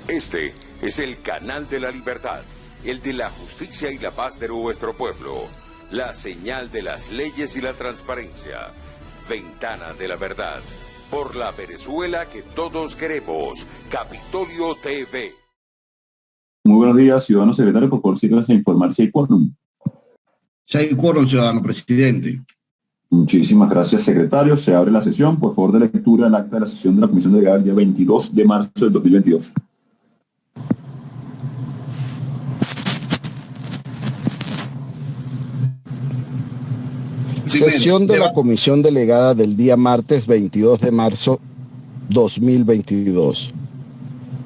Este es el canal de la libertad, el de la justicia y la paz de nuestro pueblo, la señal de las leyes y la transparencia, Ventana de la Verdad, por la Venezuela que todos queremos, Capitolio TV. Muy buenos días, ciudadano secretario, por favor, sírvase a informar si hay quórum. Si hay quórum, ciudadano presidente. Muchísimas gracias, secretario. Se abre la sesión. Por favor, de lectura del acta de la sesión de la Comisión Delegada el día 22 de marzo del 2022. Sesión de la Comisión Delegada del día martes 22 de marzo 2022.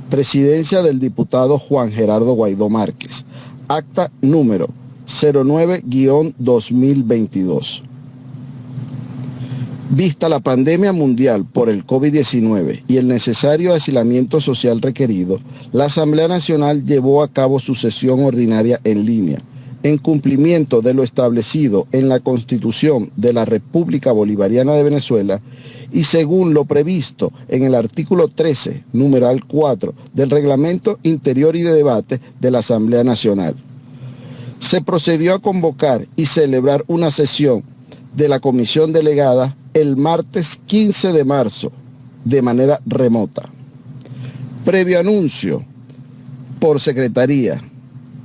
Presidencia del diputado Juan Gerardo Guaidó Márquez. Acta número 09-2022. Vista la pandemia mundial por el COVID-19 y el necesario aislamiento social requerido, la Asamblea Nacional llevó a cabo su sesión ordinaria en línea, en cumplimiento de lo establecido en la Constitución de la República Bolivariana de Venezuela y según lo previsto en el artículo 13, numeral 4 del Reglamento Interior y de Debate de la Asamblea Nacional. Se procedió a convocar y celebrar una sesión de la Comisión Delegada el martes 15 de marzo de manera remota. Previo anuncio por Secretaría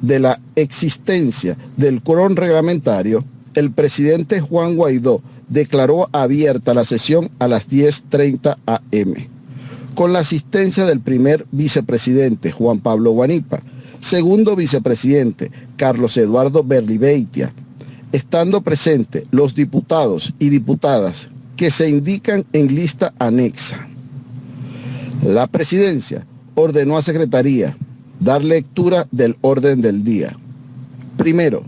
de la existencia del quórum reglamentario, el presidente Juan Guaidó declaró abierta la sesión a las 10:30 am, con la asistencia del primer vicepresidente Juan Pablo Guanipa, segundo vicepresidente Carlos Eduardo Berlibeitia, estando presentes los diputados y diputadas que se indican en lista anexa. La presidencia ordenó a Secretaría dar lectura del orden del día. Primero,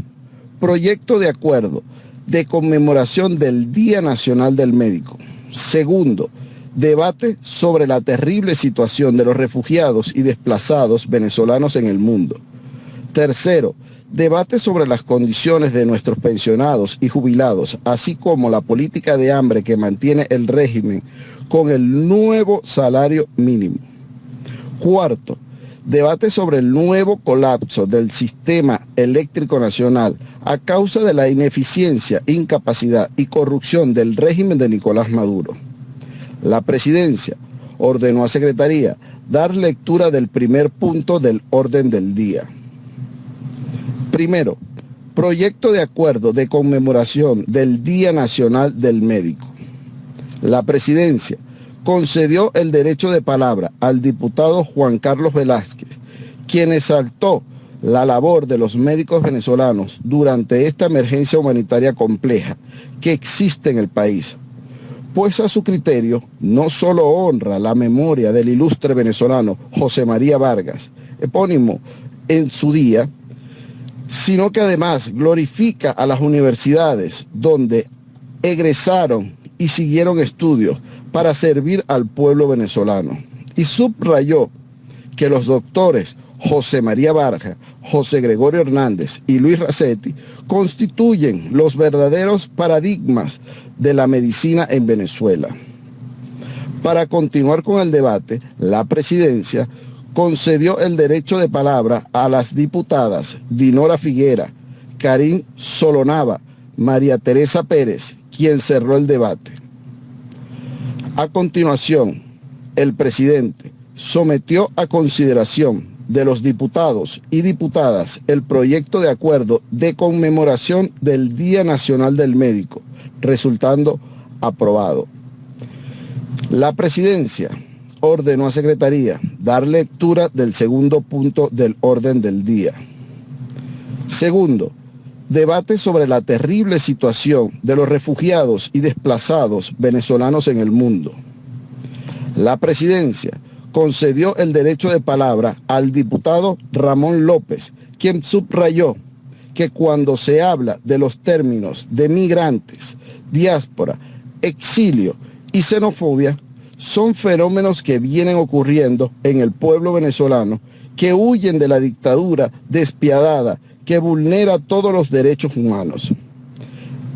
proyecto de acuerdo de conmemoración del Día Nacional del Médico. Segundo, debate sobre la terrible situación de los refugiados y desplazados venezolanos en el mundo. Tercero, debate sobre las condiciones de nuestros pensionados y jubilados, así como la política de hambre que mantiene el régimen con el nuevo salario mínimo. Cuarto, debate sobre el nuevo colapso del sistema eléctrico nacional a causa de la ineficiencia, incapacidad y corrupción del régimen de Nicolás Maduro. La presidencia ordenó a Secretaría dar lectura del primer punto del orden del día. Primero, proyecto de acuerdo de conmemoración del Día Nacional del Médico. La presidencia concedió el derecho de palabra al diputado Juan Carlos Velázquez, quien exaltó la labor de los médicos venezolanos durante esta emergencia humanitaria compleja que existe en el país, pues a su criterio no solo honra la memoria del ilustre venezolano José María Vargas, epónimo en su día, sino que además glorifica a las universidades donde egresaron y siguieron estudios para servir al pueblo venezolano. Y subrayó que los doctores José María Vargas, José Gregorio Hernández y Luis Racetti constituyen los verdaderos paradigmas de la medicina en Venezuela. Para continuar con el debate, la presidencia concedió el derecho de palabra a las diputadas Dinora Figuera, Karin Solonava, María Teresa Pérez, quien cerró el debate. A continuación, el presidente sometió a consideración de los diputados y diputadas el proyecto de acuerdo de conmemoración del Día Nacional del Médico, resultando aprobado. La presidencia ordenó a Secretaría dar lectura del segundo punto del orden del día. Segundo, debate sobre la terrible situación de los refugiados y desplazados venezolanos en el mundo. La presidencia concedió el derecho de palabra al diputado Ramón López, quien subrayó que cuando se habla de los términos de migrantes, diáspora, exilio y xenofobia, son fenómenos que vienen ocurriendo en el pueblo venezolano que huyen de la dictadura despiadada que vulnera todos los derechos humanos.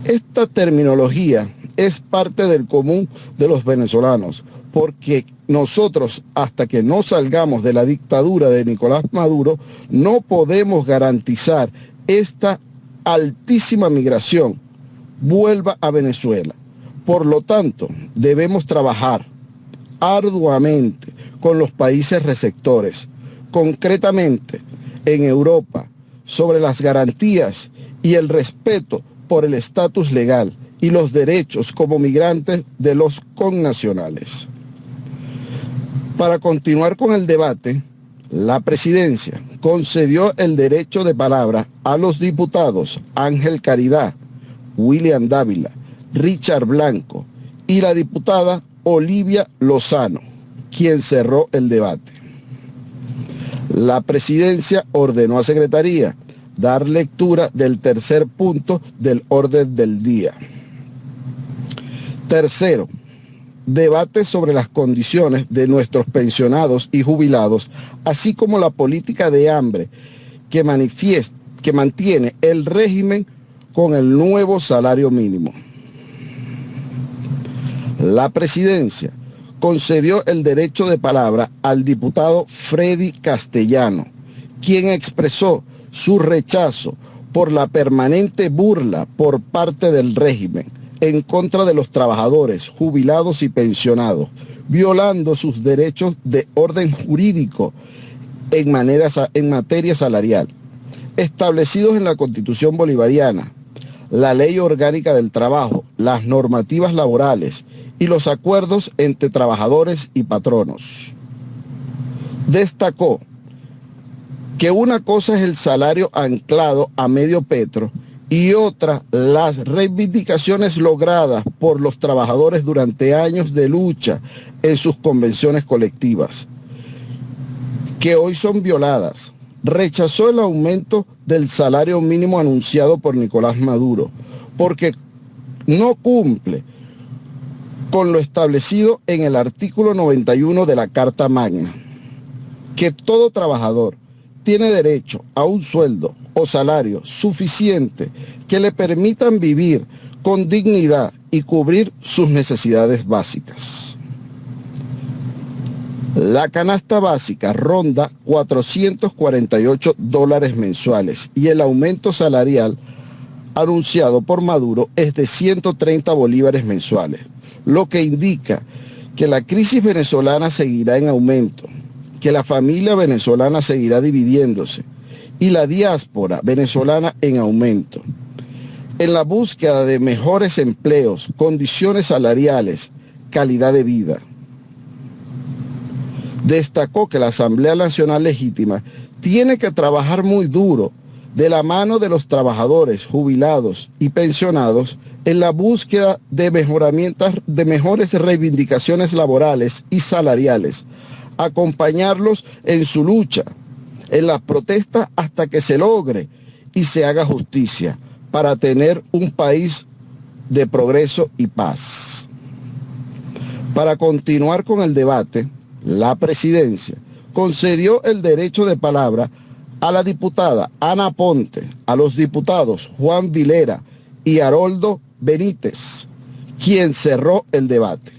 Esta terminología es parte del común de los venezolanos, porque nosotros, hasta que no salgamos de la dictadura de Nicolás Maduro, no podemos garantizar esta altísima migración vuelva a Venezuela. Por lo tanto, debemos trabajar arduamente con los países receptores, concretamente en Europa, sobre las garantías y el respeto por el estatus legal y los derechos como migrantes de los connacionales. Para continuar con el debate, la presidencia concedió el derecho de palabra a los diputados Ángel Caridad, William Dávila, Richard Blanco y la diputada Olivia Lozano, quien cerró el debate. La presidencia ordenó a Secretaría dar lectura del tercer punto del orden del día. Tercero, debate sobre las condiciones de nuestros pensionados y jubilados, así como la política de hambre que mantiene el régimen con el nuevo salario mínimo. La presidencia concedió el derecho de palabra al diputado Freddy Castellano, quien expresó su rechazo por la permanente burla por parte del régimen en contra de los trabajadores, jubilados y pensionados, violando sus derechos de orden jurídico en materia salarial, establecidos en la Constitución Bolivariana, la Ley Orgánica del Trabajo, las normativas laborales y los acuerdos entre trabajadores y patronos. Destacó que una cosa es el salario anclado a medio petro y otra las reivindicaciones logradas por los trabajadores durante años de lucha en sus convenciones colectivas, que hoy son violadas. Rechazó el aumento del salario mínimo anunciado por Nicolás Maduro, porque no cumple con lo establecido en el artículo 91 de la Carta Magna, que todo trabajador tiene derecho a un sueldo o salario suficiente que le permitan vivir con dignidad y cubrir sus necesidades básicas. La canasta básica ronda $448 mensuales y el aumento salarial anunciado por Maduro es de 130 bolívares mensuales, lo que indica que la crisis venezolana seguirá en aumento, que la familia venezolana seguirá dividiéndose y la diáspora venezolana en aumento. En la búsqueda de mejores empleos, condiciones salariales, calidad de vida. Destacó que la Asamblea Nacional Legítima tiene que trabajar muy duro de la mano de los trabajadores, jubilados y pensionados en la búsqueda de mejores reivindicaciones laborales y salariales, acompañarlos en su lucha, en las protestas hasta que se logre y se haga justicia para tener un país de progreso y paz. Para continuar con el debate, la presidencia concedió el derecho de palabra a la diputada Ana Ponte, a los diputados Juan Vilera y Haroldo Benítez, quien cerró el debate.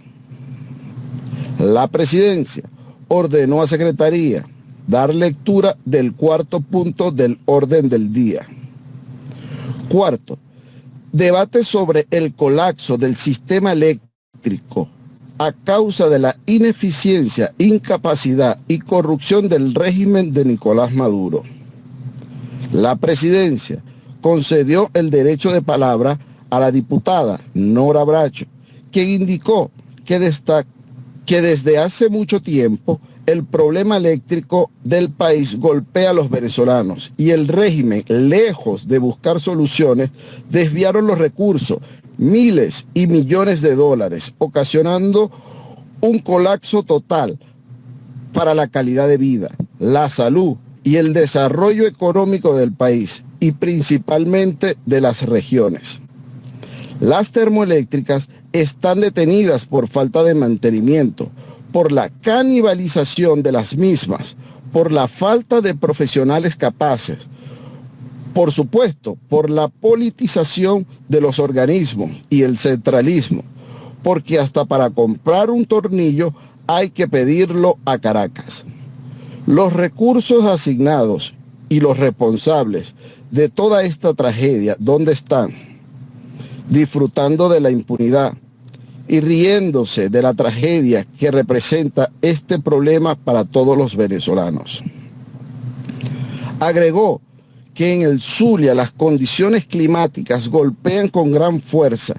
La presidencia ordenó a Secretaría dar lectura del cuarto punto del orden del día. Cuarto, debate sobre el colapso del sistema eléctrico a causa de la ineficiencia, incapacidad y corrupción del régimen de Nicolás Maduro. La presidencia concedió el derecho de palabra a la diputada Nora Bracho, quien indicó que desde hace mucho tiempo el problema eléctrico del país golpea a los venezolanos y el régimen, lejos de buscar soluciones, desviaron los recursos, miles y millones de dólares, ocasionando un colapso total para la calidad de vida, la salud y el desarrollo económico del país y principalmente de las regiones. Las termoeléctricas están detenidas por falta de mantenimiento, por la canibalización de las mismas, por la falta de profesionales capaces, por supuesto, por la politización de los organismos y el centralismo, porque hasta para comprar un tornillo hay que pedirlo a Caracas. Los recursos asignados y los responsables de toda esta tragedia, ¿dónde están? Disfrutando de la impunidad y riéndose de la tragedia que representa este problema para todos los venezolanos. Agregó que en el Zulia las condiciones climáticas golpean con gran fuerza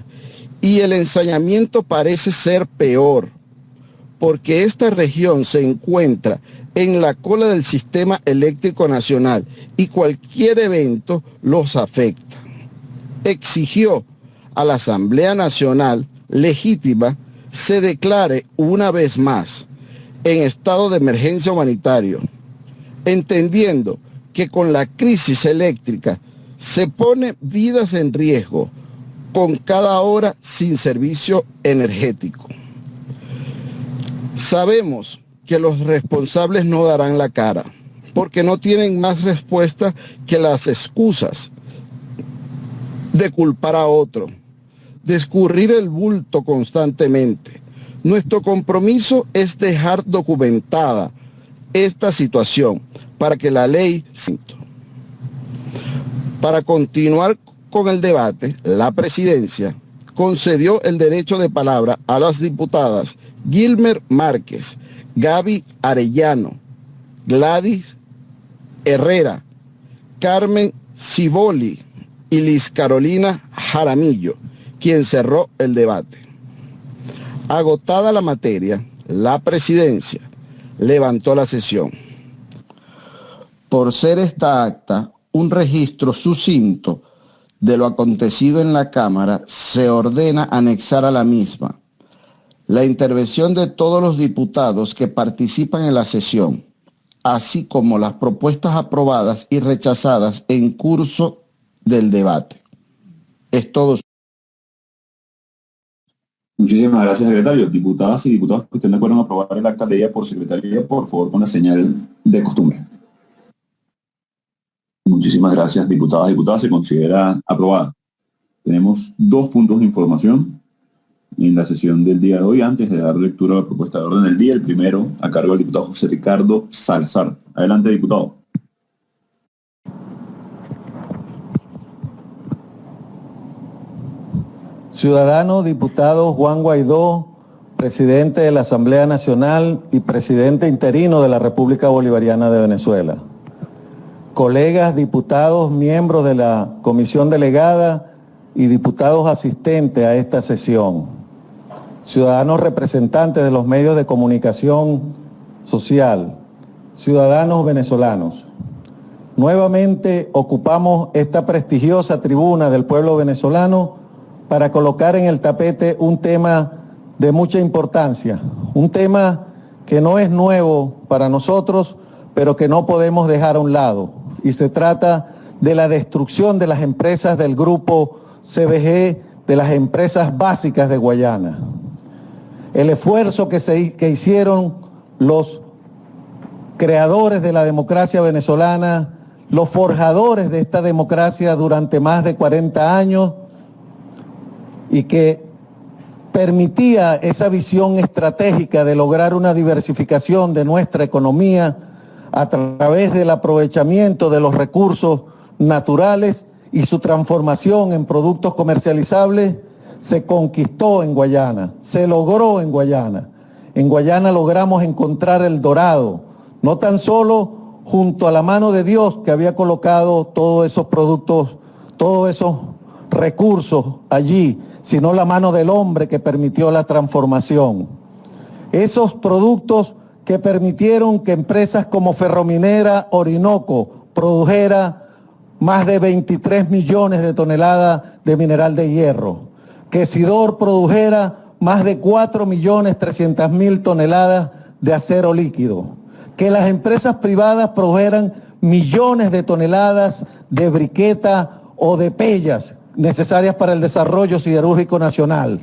y el ensañamiento parece ser peor, porque esta región se encuentra en la cola del sistema eléctrico nacional y cualquier evento los afecta. Exigió a la Asamblea Nacional legítima se declare una vez más en estado de emergencia humanitario, entendiendo que con la crisis eléctrica se pone vidas en riesgo con cada hora sin servicio energético. Sabemos que los responsables no darán la cara, porque no tienen más respuesta que las excusas de culpar a otro, de escurrir el bulto constantemente. Nuestro compromiso es dejar documentada esta situación para que la ley... Para continuar con el debate, la presidencia concedió el derecho de palabra a las diputadas Gilmer Márquez, Gaby Arellano, Gladys Herrera, Carmen Ciboli y Liz Carolina Jaramillo, quien cerró el debate. Agotada la materia, la presidencia levantó la sesión. Por ser esta acta un registro sucinto de lo acontecido en la Cámara, se ordena anexar a la misma la intervención de todos los diputados que participan en la sesión, así como las propuestas aprobadas y rechazadas en curso del debate. Es todo. Muchísimas gracias, secretario. Diputadas y diputados que estén de acuerdo en aprobar el acta leída por secretaría, por favor, con la señal de costumbre. Muchísimas gracias, diputadas y diputadas. Se considera aprobada. Tenemos 2 puntos de información en la sesión del día de hoy. Antes de dar lectura a la propuesta de orden del día, el primero a cargo del diputado José Ricardo Salazar. Adelante, diputado. Ciudadano diputado Juan Guaidó, presidente de la Asamblea Nacional y presidente interino de la República Bolivariana de Venezuela. Colegas diputados, miembros de la comisión delegada y diputados asistentes a esta sesión. Ciudadanos representantes de los medios de comunicación social. Ciudadanos venezolanos. Nuevamente ocupamos esta prestigiosa tribuna del pueblo venezolano para colocar en el tapete un tema de mucha importancia, un tema que no es nuevo para nosotros, pero que no podemos dejar a un lado. Y se trata de la destrucción de las empresas del grupo CBG, de las empresas básicas de Guayana. El esfuerzo que hicieron los creadores de la democracia venezolana, los forjadores de esta democracia durante más de 40 años, y que permitía esa visión estratégica de lograr una diversificación de nuestra economía a través del aprovechamiento de los recursos naturales y su transformación en productos comercializables, se conquistó en Guayana, se logró en Guayana. En Guayana logramos encontrar el dorado, no tan solo junto a la mano de Dios que había colocado todos esos productos, todos esos recursos allí, sino la mano del hombre que permitió la transformación. Esos productos que permitieron que empresas como Ferrominera Orinoco produjera más de 23 millones de toneladas de mineral de hierro, que Sidor produjera más de 4.300.000 toneladas de acero líquido, que las empresas privadas produjeran millones de toneladas de briqueta o de pellas necesarias para el desarrollo siderúrgico nacional,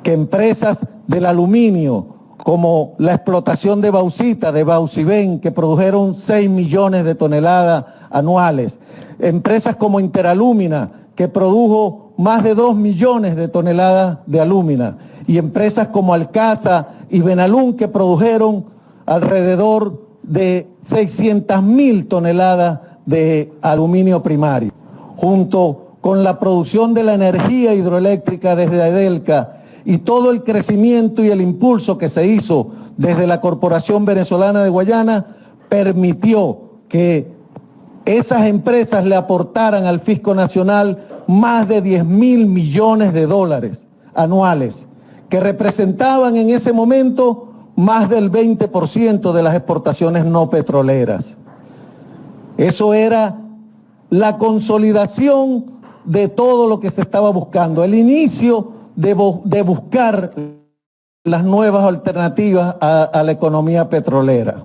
que empresas del aluminio como la explotación de bauxita, de Bauxibén, que produjeron 6 millones de toneladas anuales, empresas como Interalúmina, que produjo más de 2 millones de toneladas de alúmina, y empresas como Alcasa y Benalún, que produjeron alrededor de 600.000 toneladas de aluminio primario, junto con la producción de la energía hidroeléctrica desde Adelca y todo el crecimiento y el impulso que se hizo desde la Corporación Venezolana de Guayana, permitió que esas empresas le aportaran al fisco nacional más de 10.000 millones de dólares anuales, que representaban en ese momento más del 20% de las exportaciones no petroleras. Eso era la consolidación de todo lo que se estaba buscando, el inicio de buscar las nuevas alternativas a la economía petrolera.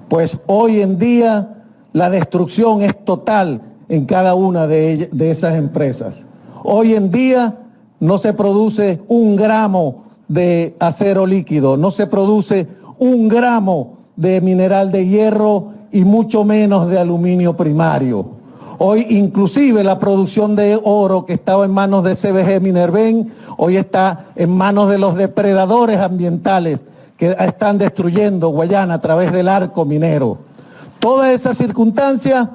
Pues hoy en día la destrucción es total en cada una de esas empresas. Hoy en día no se produce 1 gramo de acero líquido, no se produce 1 gramo de mineral de hierro y mucho menos de aluminio primario. Hoy inclusive la producción de oro que estaba en manos de CBG Minerven, hoy está en manos de los depredadores ambientales que están destruyendo Guayana a través del arco minero. Toda esa circunstancia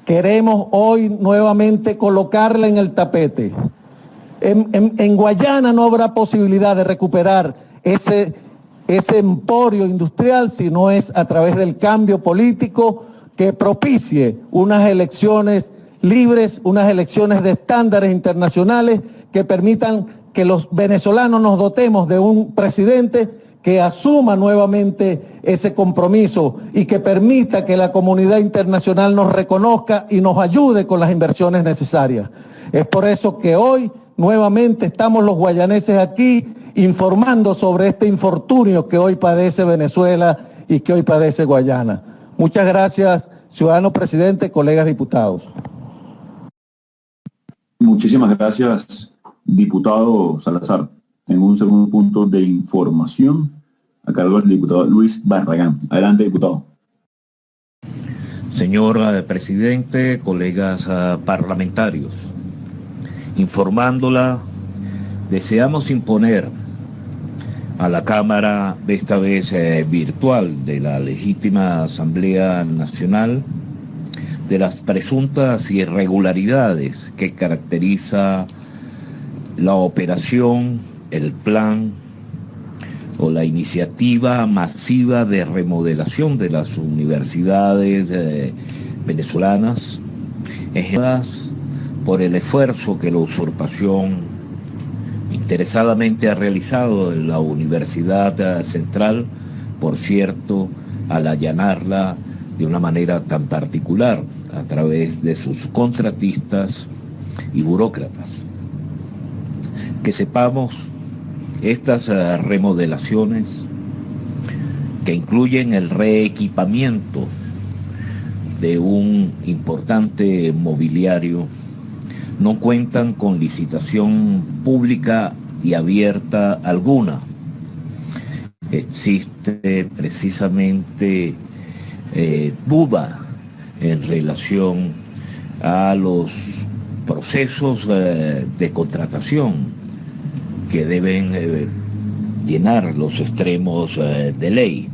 queremos hoy nuevamente colocarla en el tapete. En Guayana no habrá posibilidad de recuperar ese emporio industrial si no es a través del cambio político que propicie unas elecciones libres, unas elecciones de estándares internacionales que permitan que los venezolanos nos dotemos de un presidente que asuma nuevamente ese compromiso y que permita que la comunidad internacional nos reconozca y nos ayude con las inversiones necesarias. Es por eso que hoy nuevamente estamos los guayaneses aquí informando sobre este infortunio que hoy padece Venezuela y que hoy padece Guayana. Muchas gracias, ciudadano presidente, colegas diputados. Muchísimas gracias, diputado Salazar. Tengo un segundo punto de información a cargo del diputado Luis Barragán. Adelante, diputado. Señor presidente, colegas parlamentarios, informándola, deseamos imponer a la Cámara, esta vez virtual, de la legítima Asamblea Nacional, de las presuntas irregularidades que caracteriza la operación, el plan o la iniciativa masiva de remodelación de las universidades venezolanas, ejecutadas por el esfuerzo que la usurpación interesadamente ha realizado en la Universidad Central, por cierto, al allanarla de una manera tan particular a través de sus contratistas y burócratas. Que sepamos, estas remodelaciones, que incluyen el reequipamiento de un importante mobiliario, no cuentan con licitación pública y abierta alguna. Existe precisamente duda en relación a los procesos de contratación que deben llenar los extremos de ley.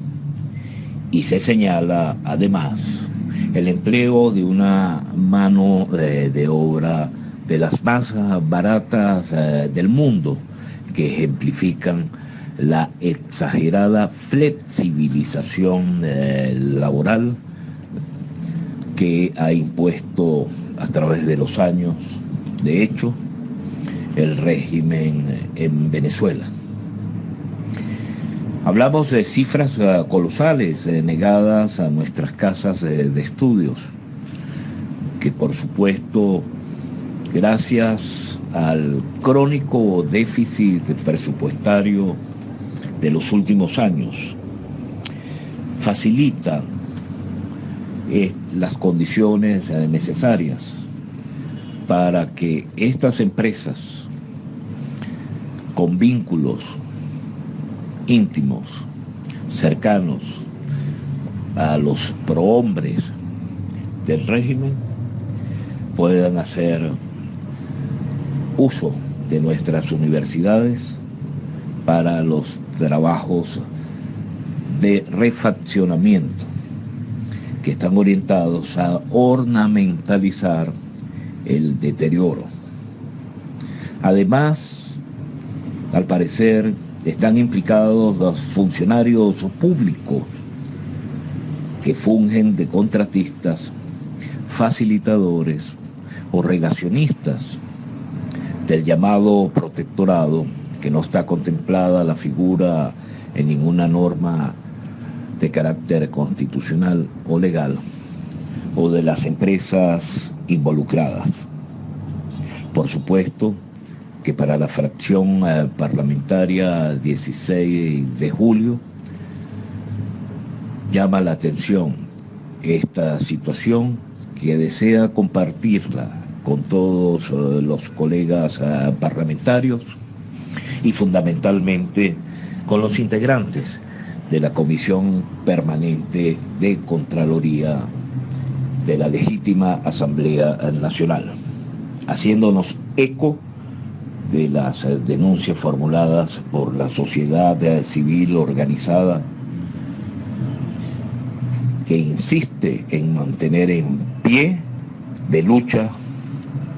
Y se señala además el empleo de una mano de obra de las más baratas del mundo, que ejemplifican la exagerada flexibilización laboral que ha impuesto a través de los años, de hecho, el régimen en Venezuela. Hablamos de cifras colosales negadas a nuestras casas de estudios, que por supuesto, gracias al crónico déficit presupuestario de los últimos años, facilita las condiciones necesarias para que estas empresas con vínculos íntimos, cercanos a los prohombres del régimen, puedan hacer uso de nuestras universidades para los trabajos de refaccionamiento que están orientados a ornamentalizar el deterioro. Además, al parecer, están implicados los funcionarios públicos que fungen de contratistas, facilitadores o relacionistas del llamado protectorado, que no está contemplada la figura en ninguna norma de carácter constitucional o legal, o de las empresas involucradas. Por supuesto que para la fracción parlamentaria 16 de julio llama la atención esta situación, que desea compartirla con todos los colegas parlamentarios y fundamentalmente con los integrantes de la Comisión Permanente de Contraloría de la legítima Asamblea Nacional, haciéndonos eco de las denuncias formuladas por la sociedad civil organizada, que insiste en mantener en pie de lucha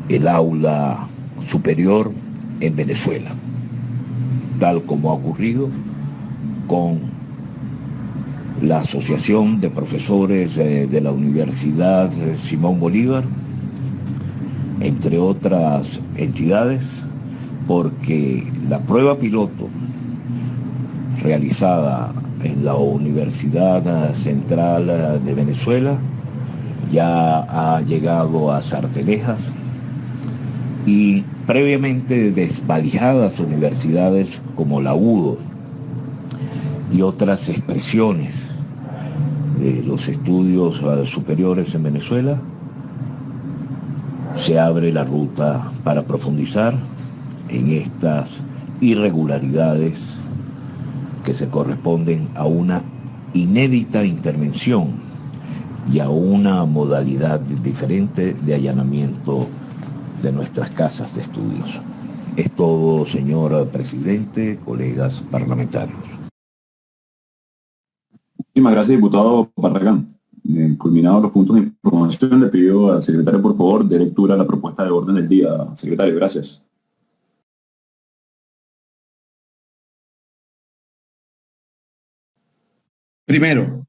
el aula superior en Venezuela, tal como ha ocurrido con la Asociación de Profesores de la Universidad Simón Bolívar, entre otras entidades, porque la prueba piloto realizada en la Universidad Central de Venezuela ya ha llegado a Sartelejas, y previamente desvalijadas universidades como la UDO y otras expresiones de los estudios superiores en Venezuela, se abre la ruta para profundizar en estas irregularidades que se corresponden a una inédita intervención y a una modalidad diferente de allanamiento de nuestras casas de estudios. Es todo, señor presidente, colegas parlamentarios. Muchísimas gracias, diputado Barragán. Culminados los puntos de información, le pido al secretario, por favor, de lectura a la propuesta de orden del día. Secretario, gracias. Primero,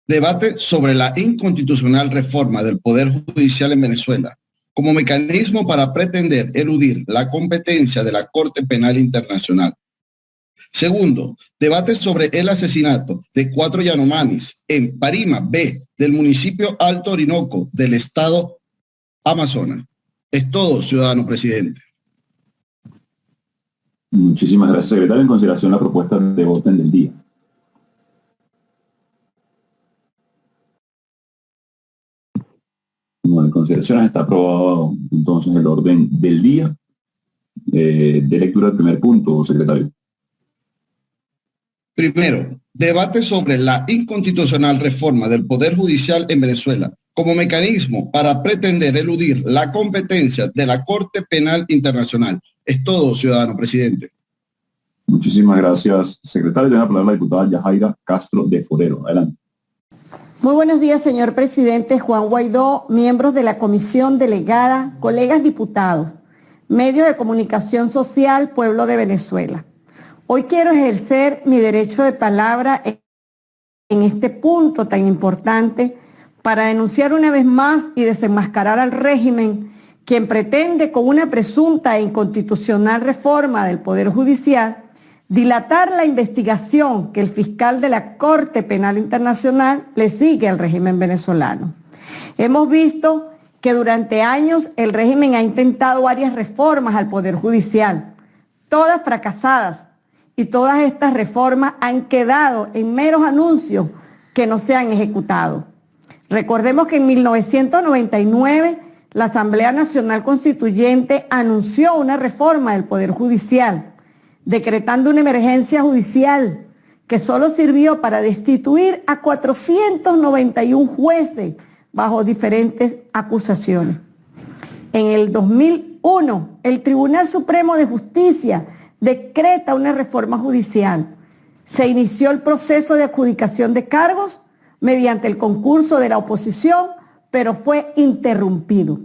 debate sobre la inconstitucional reforma del Poder Judicial en Venezuela como mecanismo para pretender eludir la competencia de la Corte Penal Internacional. Segundo, debate sobre el asesinato de 4 Yanomamis en Parima B del municipio Alto Orinoco del estado Amazonas. Es todo, ciudadano presidente. Muchísimas gracias, secretario. En consideración la propuesta de orden del día. Bueno, en consideración está aprobado entonces el orden del día. De lectura del primer punto, secretario. Primero, debate sobre la inconstitucional reforma del Poder Judicial en Venezuela como mecanismo para pretender eludir la competencia de la Corte Penal Internacional. Es todo, ciudadano presidente. Muchísimas gracias, secretario. Tiene la palabra la diputada Yajaira Castro de Forero. Adelante. Muy buenos días, señor presidente Juan Guaidó, miembros de la comisión delegada, colegas diputados, medios de comunicación social, pueblo de Venezuela. Hoy quiero ejercer mi derecho de palabra en este punto tan importante para denunciar una vez más y desenmascarar al régimen quien pretende, con una presunta e inconstitucional reforma del Poder Judicial, dilatar la investigación que el fiscal de la Corte Penal Internacional le sigue al régimen venezolano. Hemos visto que durante años el régimen ha intentado varias reformas al Poder Judicial, todas fracasadas, y todas estas reformas han quedado en meros anuncios que no se han ejecutado. Recordemos que en 1999 la Asamblea Nacional Constituyente anunció una reforma del Poder Judicial, decretando una emergencia judicial que solo sirvió para destituir a 491 jueces bajo diferentes acusaciones. En el 2000 2001, el Tribunal Supremo de Justicia decreta una reforma judicial. Se inició el proceso de adjudicación de cargos mediante el concurso de la oposición, pero fue interrumpido.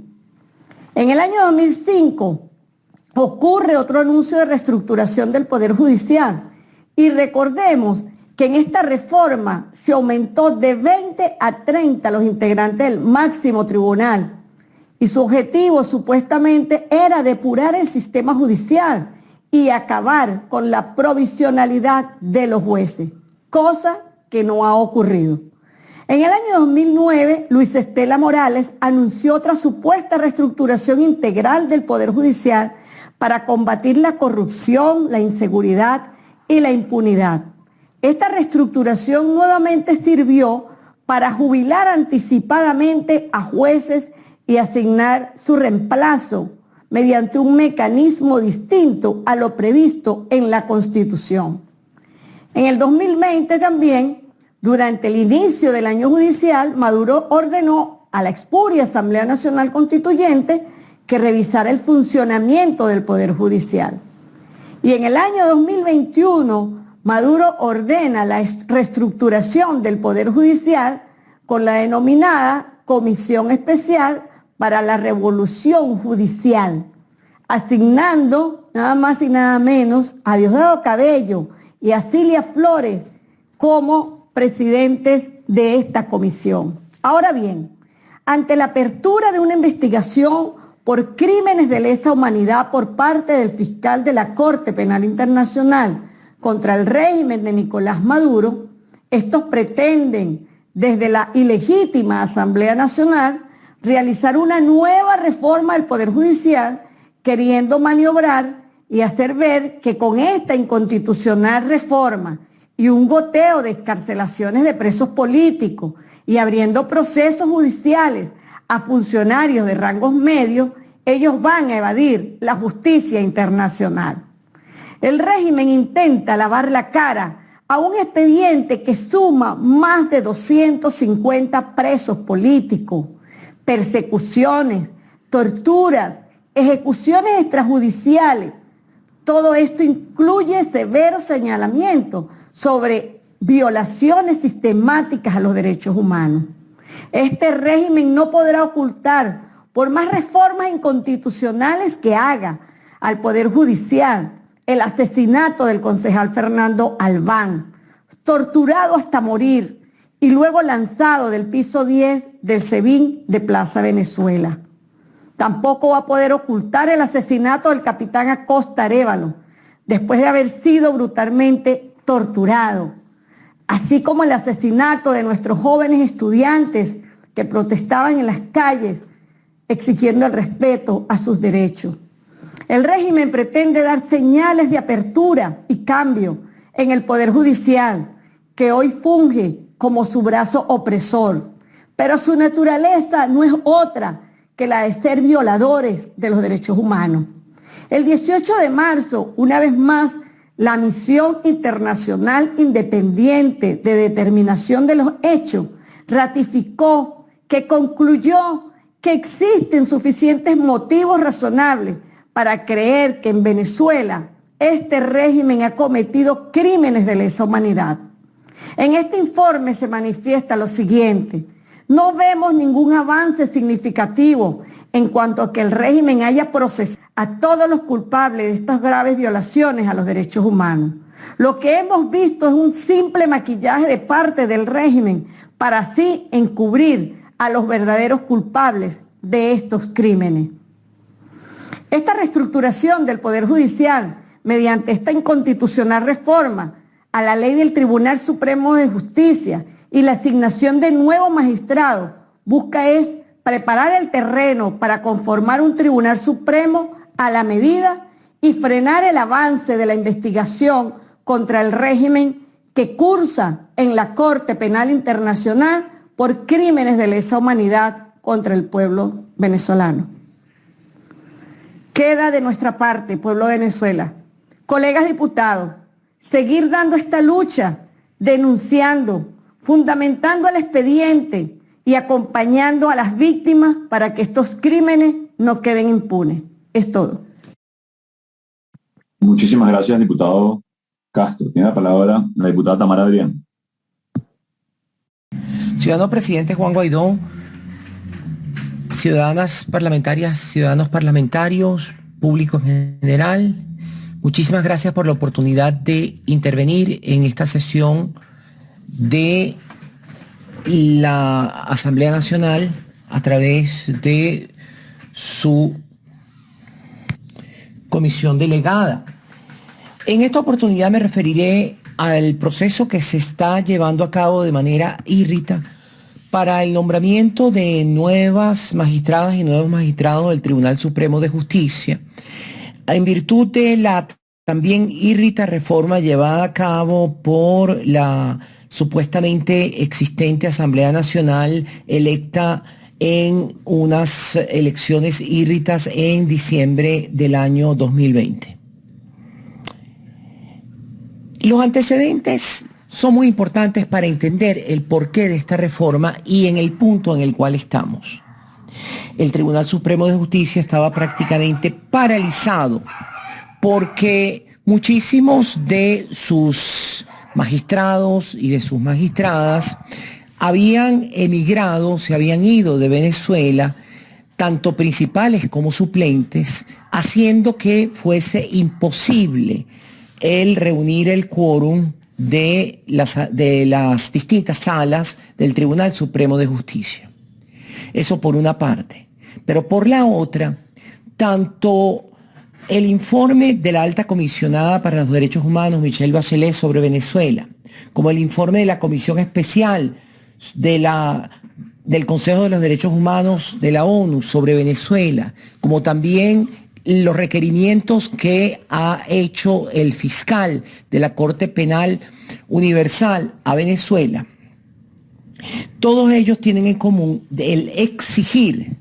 En el año 2005 ocurre otro anuncio de reestructuración del Poder Judicial y recordemos que en esta reforma se aumentó de 20 a 30 los integrantes del máximo tribunal y su objetivo supuestamente era depurar el sistema judicial y acabar con la provisionalidad de los jueces, cosa que no ha ocurrido. En el año 2009, Luis Estela Morales anunció otra supuesta reestructuración integral del Poder Judicial para combatir la corrupción, la inseguridad y la impunidad. Esta reestructuración nuevamente sirvió para jubilar anticipadamente a jueces y asignar su reemplazo mediante un mecanismo distinto a lo previsto en la Constitución. En el 2020 también, durante el inicio del año judicial, Maduro ordenó a la expuria Asamblea Nacional Constituyente que revisara el funcionamiento del Poder Judicial. Y en el año 2021, Maduro ordena la reestructuración del Poder Judicial con la denominada Comisión Especial para la Revolución Judicial, asignando nada más y nada menos a Diosdado Cabello y a Cilia Flores como presidentes de esta comisión. Ahora bien, ante la apertura de una investigación por crímenes de lesa humanidad por parte del fiscal de la Corte Penal Internacional contra el régimen de Nicolás Maduro, estos pretenden, desde la ilegítima Asamblea Nacional, realizar una nueva reforma del Poder Judicial, queriendo maniobrar y hacer ver que con esta inconstitucional reforma y un goteo de excarcelaciones de presos políticos y abriendo procesos judiciales a funcionarios de rangos medios, ellos van a evadir la justicia internacional. El régimen intenta lavar la cara a un expediente que suma más de 250 presos políticos, persecuciones, torturas, ejecuciones extrajudiciales. Todo esto incluye severos señalamientos sobre violaciones sistemáticas a los derechos humanos. Este régimen no podrá ocultar, por más reformas inconstitucionales que haga al Poder Judicial, el asesinato del concejal Fernando Albán, torturado hasta morir y luego lanzado del piso 10 del SEBIN de Plaza Venezuela. Tampoco va a poder ocultar el asesinato del capitán Acosta Arévalo, después de haber sido brutalmente torturado, así como el asesinato de nuestros jóvenes estudiantes que protestaban en las calles exigiendo el respeto a sus derechos. El régimen pretende dar señales de apertura y cambio en el Poder Judicial, que hoy funge como su brazo opresor, pero su naturaleza no es otra que la de ser violadores de los derechos humanos. El 18 de marzo, una vez más, la Misión Internacional Independiente de Determinación de los Hechos ratificó que concluyó que existen suficientes motivos razonables para creer que en Venezuela este régimen ha cometido crímenes de lesa humanidad. En este informe se manifiesta lo siguiente: no vemos ningún avance significativo en cuanto a que el régimen haya procesado a todos los culpables de estas graves violaciones a los derechos humanos. Lo que hemos visto es un simple maquillaje de parte del régimen para así encubrir a los verdaderos culpables de estos crímenes. Esta reestructuración del Poder Judicial, mediante esta inconstitucional reforma a la ley del Tribunal Supremo de Justicia y la asignación de nuevos magistrados, busca es preparar el terreno para conformar un Tribunal Supremo a la medida y frenar el avance de la investigación contra el régimen que cursa en la Corte Penal Internacional por crímenes de lesa humanidad contra el pueblo venezolano. Queda de nuestra parte, pueblo de Venezuela, colegas diputados, seguir dando esta lucha, denunciando, fundamentando el expediente y acompañando a las víctimas para que estos crímenes no queden impunes. Es todo. Muchísimas gracias, diputado Castro. Tiene la palabra la diputada Tamara Adrián. Ciudadano presidente Juan Guaidó, ciudadanas parlamentarias, ciudadanos parlamentarios, público en general, muchísimas gracias por la oportunidad de intervenir en esta sesión de la Asamblea Nacional a través de su comisión delegada. En esta oportunidad me referiré al proceso que se está llevando a cabo de manera írrita para el nombramiento de nuevas magistradas y nuevos magistrados del Tribunal Supremo de Justicia, en virtud de la también írrita reforma llevada a cabo por la supuestamente existente Asamblea Nacional electa en unas elecciones írritas en diciembre del año 2020. Los antecedentes son muy importantes para entender el porqué de esta reforma y en el punto en el cual estamos. El Tribunal Supremo de Justicia estaba prácticamente paralizado porque muchísimos de sus magistrados y de sus magistradas habían emigrado, se habían ido de Venezuela, tanto principales como suplentes, haciendo que fuese imposible el reunir el quórum de las distintas salas del Tribunal Supremo de Justicia. Eso por una parte. Pero por la otra, tanto el informe de la Alta Comisionada para los Derechos Humanos, Michelle Bachelet, sobre Venezuela, como el informe de la Comisión Especial del Consejo de los Derechos Humanos de la ONU sobre Venezuela, como también los requerimientos que ha hecho el fiscal de la Corte Penal Universal a Venezuela, todos ellos tienen en común el exigir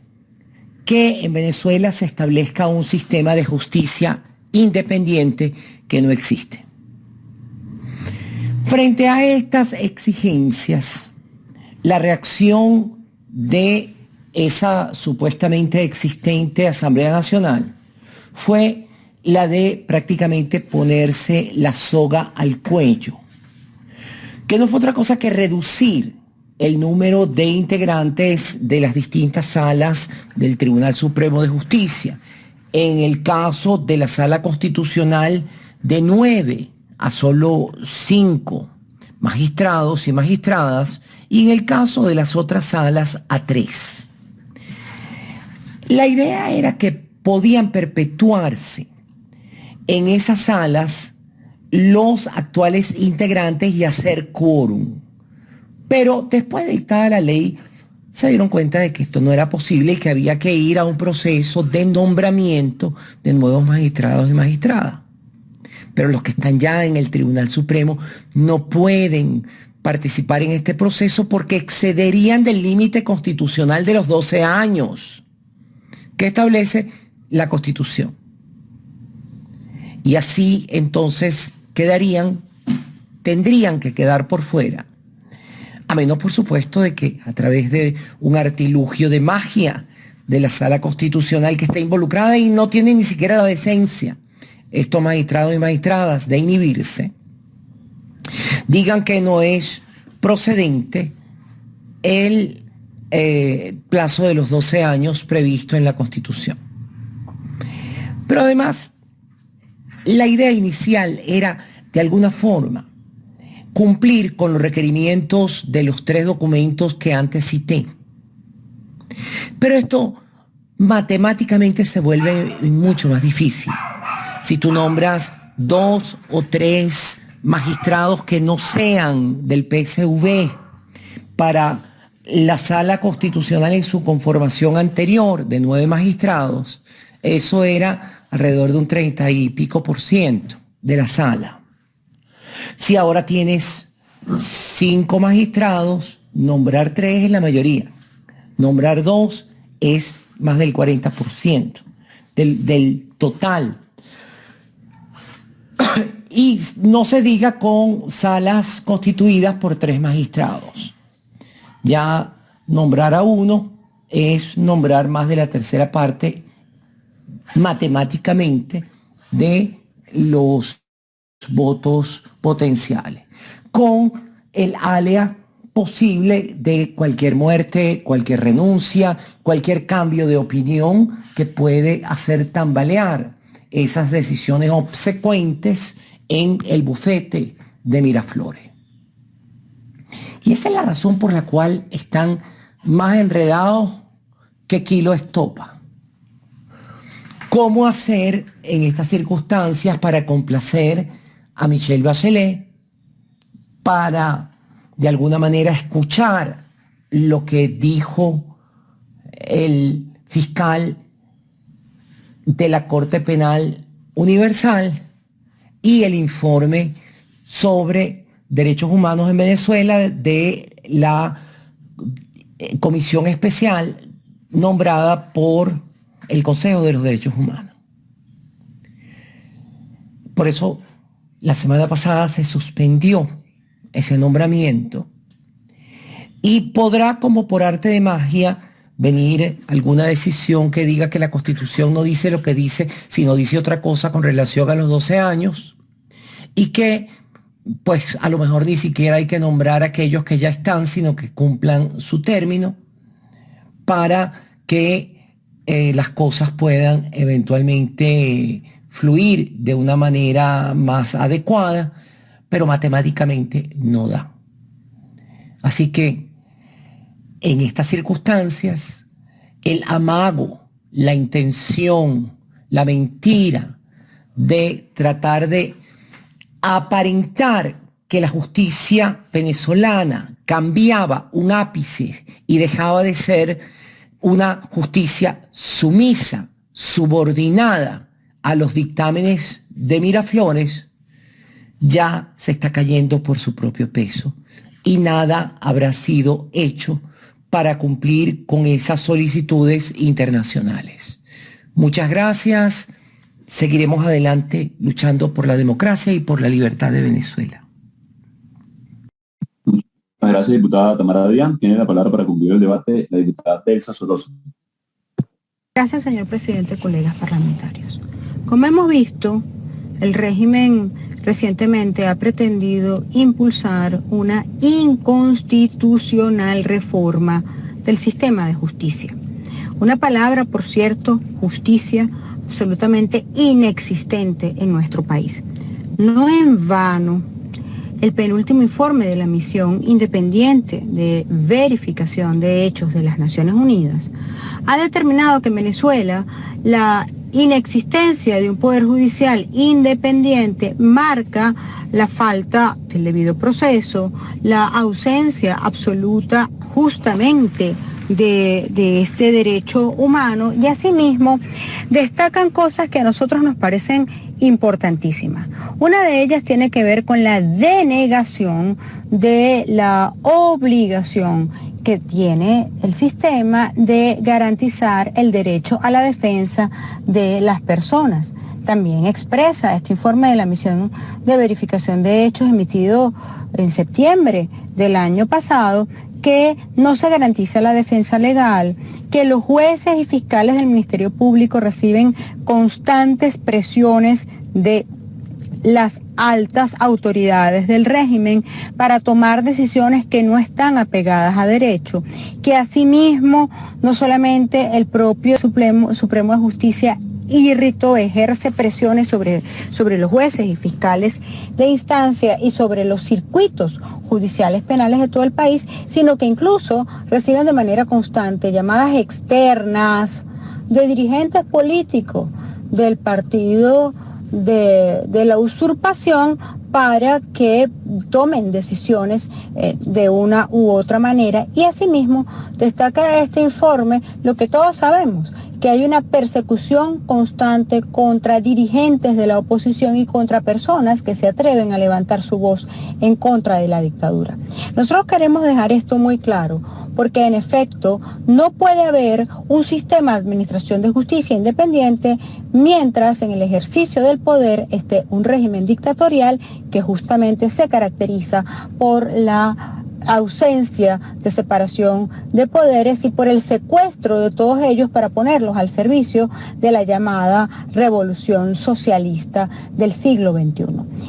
que en Venezuela se establezca un sistema de justicia independiente que no existe. Frente a estas exigencias, la reacción de esa supuestamente existente Asamblea Nacional fue la de prácticamente ponerse la soga al cuello, que no fue otra cosa que reducir el número de integrantes de las distintas salas del Tribunal Supremo de Justicia. En el caso de la Sala Constitucional, de 9 a solo 5 magistrados y magistradas, y en el caso de las otras salas, a 3. La idea era que podían perpetuarse en esas salas los actuales integrantes y hacer quórum. Pero después de dictada la ley, se dieron cuenta de que esto no era posible y que había que ir a un proceso de nombramiento de nuevos magistrados y magistradas. Pero los que están ya en el Tribunal Supremo no pueden participar en este proceso porque excederían del límite constitucional de los 12 años que establece la Constitución. Y así entonces tendrían que quedar por fuera. A menos, por supuesto, de que a través de un artilugio de magia de la Sala Constitucional que está involucrada y no tiene ni siquiera la decencia, estos magistrados y magistradas, de inhibirse, digan que no es procedente el plazo de los 12 años previsto en la Constitución. Pero además, la idea inicial era, de alguna forma, cumplir con los requerimientos de los 3 documentos que antes cité. Pero esto matemáticamente se vuelve mucho más difícil. Si tú nombras 2 o 3 magistrados que no sean del PSV para la Sala Constitucional en su conformación anterior de 9 magistrados, eso era alrededor de un 30 y pico % de la sala. Si ahora tienes 5 magistrados, nombrar 3 es la mayoría. Nombrar 2 es más del 40% del total. Y no se diga con salas constituidas por 3 magistrados. Ya nombrar a uno es nombrar más de la tercera parte matemáticamente de los votos potenciales, con el alea posible de cualquier muerte, cualquier renuncia, cualquier cambio de opinión que puede hacer tambalear esas decisiones obsecuentes en el bufete de Miraflores. Y esa es la razón por la cual están más enredados que kilo estopa. ¿Cómo hacer en estas circunstancias para complacer a Michelle Bachelet, para de alguna manera escuchar lo que dijo el fiscal de la Corte Penal Universal y el informe sobre derechos humanos en Venezuela de la comisión especial nombrada por el Consejo de los Derechos Humanos? Por eso, la semana pasada se suspendió ese nombramiento y podrá, como por arte de magia, venir alguna decisión que diga que la Constitución no dice lo que dice, sino dice otra cosa con relación a los 12 años y que pues a lo mejor ni siquiera hay que nombrar a aquellos que ya están, sino que cumplan su término para que las cosas puedan eventualmente fluir de una manera más adecuada, pero matemáticamente no da. Así que en estas circunstancias, el amago, la intención, la mentira de tratar de aparentar que la justicia venezolana cambiaba un ápice y dejaba de ser una justicia sumisa, subordinada a los dictámenes de Miraflores, ya se está cayendo por su propio peso y nada habrá sido hecho para cumplir con esas solicitudes internacionales. Muchas gracias. Seguiremos adelante luchando por la democracia y por la libertad de Venezuela. Muchas gracias, diputada Tamara Adrián. Tiene la palabra para concluir el debate la diputada Delsa Solorzano. Gracias, señor presidente, colegas parlamentarios. Como hemos visto, el régimen recientemente ha pretendido impulsar una inconstitucional reforma del sistema de justicia. Una palabra, por cierto, justicia, absolutamente inexistente en nuestro país. No en vano, el penúltimo informe de la misión independiente de verificación de hechos de las Naciones Unidas ha determinado que en Venezuela la inexistencia de un poder judicial independiente marca la falta del debido proceso, la ausencia absoluta justamente de este derecho humano, y asimismo destacan cosas que a nosotros nos parecen importantísimas. Una de ellas tiene que ver con la denegación de la obligación que tiene el sistema de garantizar el derecho a la defensa de las personas. También expresa este informe de la misión de verificación de hechos emitido en septiembre del año pasado que no se garantiza la defensa legal, que los jueces y fiscales del Ministerio Público reciben constantes presiones de las altas autoridades del régimen para tomar decisiones que no están apegadas a derecho, que asimismo no solamente el propio Supremo de Justicia ejerce presiones sobre los jueces y fiscales de instancia y sobre los circuitos judiciales penales de todo el país, sino que incluso reciben de manera constante llamadas externas de dirigentes políticos del partido de la usurpación para que tomen decisiones de una u otra manera. Y asimismo destaca este informe lo que todos sabemos, que hay una persecución constante contra dirigentes de la oposición y contra personas que se atreven a levantar su voz en contra de la dictadura. Nosotros queremos dejar esto muy claro, porque en efecto no puede haber un sistema de administración de justicia independiente mientras en el ejercicio del poder esté un régimen dictatorial que justamente se caracteriza por la ausencia de separación de poderes y por el secuestro de todos ellos para ponerlos al servicio de la llamada revolución socialista del siglo XXI.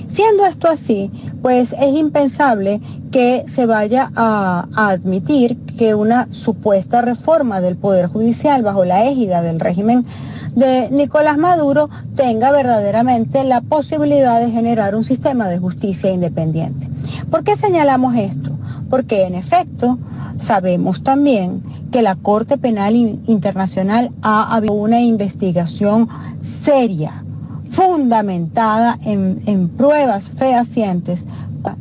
Siendo esto así, pues es impensable que se vaya a admitir que una supuesta reforma del Poder Judicial bajo la égida del régimen de Nicolás Maduro tenga verdaderamente la posibilidad de generar un sistema de justicia independiente. ¿Por qué señalamos esto? Porque en efecto sabemos también que la Corte Penal Internacional ha habido una investigación seria, fundamentada en pruebas fehacientes,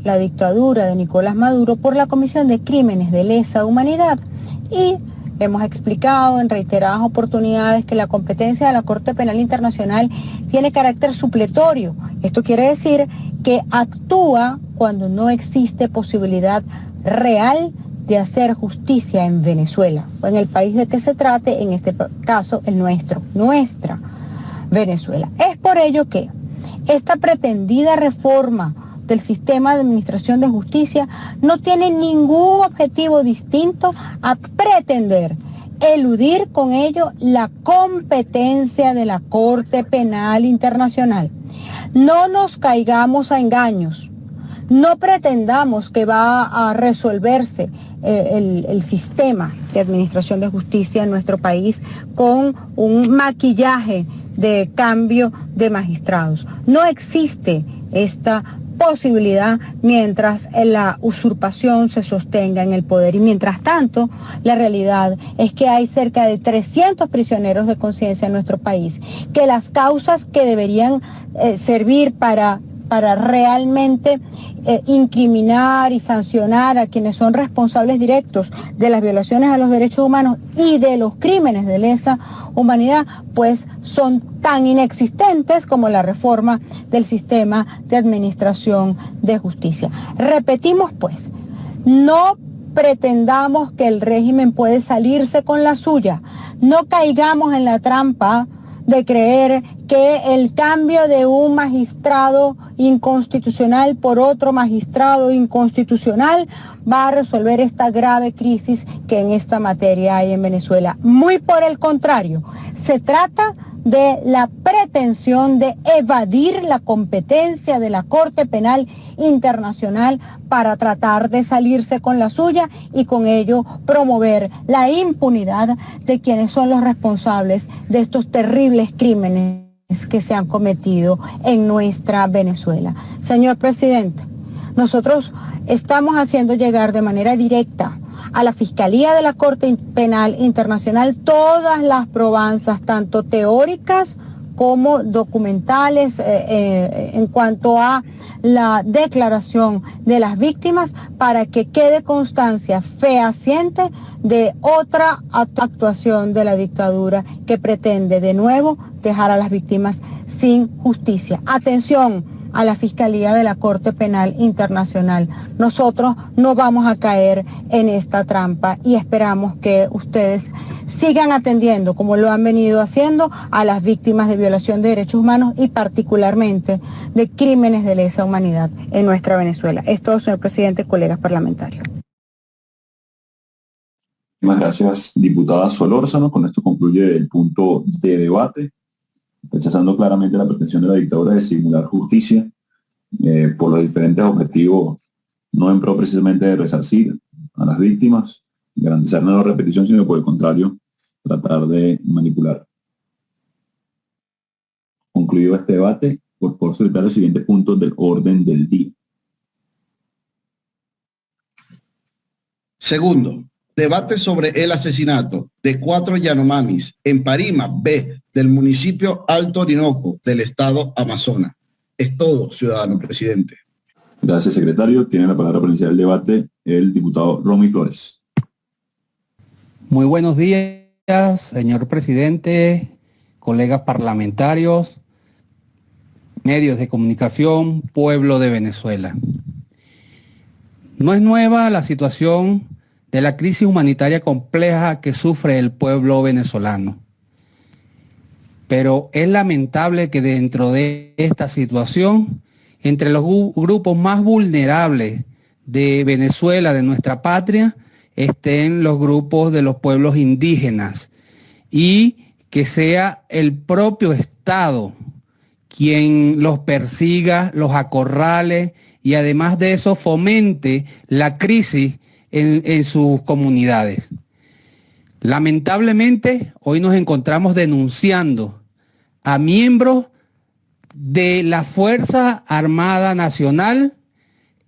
la dictadura de Nicolás Maduro por la comisión de crímenes de lesa humanidad. Y hemos explicado en reiteradas oportunidades que la competencia de la Corte Penal Internacional tiene carácter supletorio. Esto quiere decir que actúa cuando no existe posibilidad real de hacer justicia en Venezuela, o en el país de que se trate, en este caso el nuestra Venezuela. Es por ello que esta pretendida reforma del sistema de administración de justicia no tiene ningún objetivo distinto a pretender eludir con ello la competencia de la Corte Penal Internacional. No nos caigamos a engaños. No pretendamos que va a resolverse el sistema de administración de justicia en nuestro país con un maquillaje de cambio de magistrados. No existe esta posibilidad mientras la usurpación se sostenga en el poder, y mientras tanto la realidad es que hay cerca de 300 prisioneros de conciencia en nuestro país, que las causas que deberían servir para realmente incriminar y sancionar a quienes son responsables directos de las violaciones a los derechos humanos y de los crímenes de lesa humanidad, pues son tan inexistentes como la reforma del sistema de administración de justicia. Repetimos pues, no pretendamos que el régimen puede salirse con la suya, no caigamos en la trampa de creer que el cambio de un magistrado inconstitucional por otro magistrado inconstitucional va a resolver esta grave crisis que en esta materia hay en Venezuela. Muy por el contrario, se trata de la pretensión de evadir la competencia de la Corte Penal Internacional para tratar de salirse con la suya y con ello promover la impunidad de quienes son los responsables de estos terribles crímenes que se han cometido en nuestra Venezuela. Señor presidente, nosotros estamos haciendo llegar de manera directa a la Fiscalía de la Corte Penal Internacional todas las probanzas, tanto teóricas como documentales, en cuanto a la declaración de las víctimas, para que quede constancia fehaciente de otra actuación de la dictadura que pretende de nuevo dejar a las víctimas sin justicia. Atención a la Fiscalía de la Corte Penal Internacional. Nosotros no vamos a caer en esta trampa y esperamos que ustedes sigan atendiendo, como lo han venido haciendo, a las víctimas de violación de derechos humanos y particularmente de crímenes de lesa humanidad en nuestra Venezuela. Es todo, señor presidente, colegas parlamentarios. Muchas gracias, diputada Solórzano. Con esto concluye el punto de debate, rechazando claramente la pretensión de la dictadura de simular justicia por los diferentes objetivos, no en pro precisamente de resarcir a las víctimas, garantizar no la repetición, sino por el contrario, tratar de manipular. Concluido este debate, por favor, solicitar los siguientes puntos del orden del día. Segundo, debate sobre el asesinato de 4 Yanomamis en Parima B del municipio Alto Orinoco del estado Amazonas. Es todo, ciudadano presidente. Gracias, secretario. Tiene la palabra para iniciar el debate el diputado Romy Flores. Muy buenos días, señor presidente, colegas parlamentarios, medios de comunicación, pueblo de Venezuela. No es nueva la situación de la crisis humanitaria compleja que sufre el pueblo venezolano, pero es lamentable que dentro de esta situación, entre los grupos más vulnerables de Venezuela, de nuestra patria, estén los grupos de los pueblos indígenas y que sea el propio Estado quien los persiga, los acorrale y además de eso fomente la crisis en sus comunidades. Lamentablemente, hoy nos encontramos denunciando a miembros de la Fuerza Armada Nacional,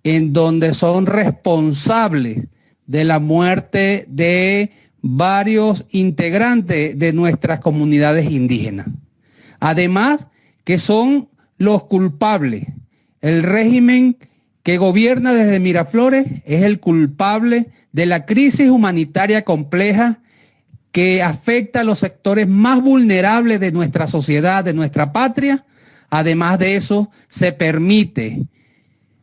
en donde son responsables de la muerte de varios integrantes de nuestras comunidades indígenas. Además, que son los culpables. El régimen que gobierna desde Miraflores es el culpable de la crisis humanitaria compleja que afecta a los sectores más vulnerables de nuestra sociedad, de nuestra patria. Además de eso, se permite,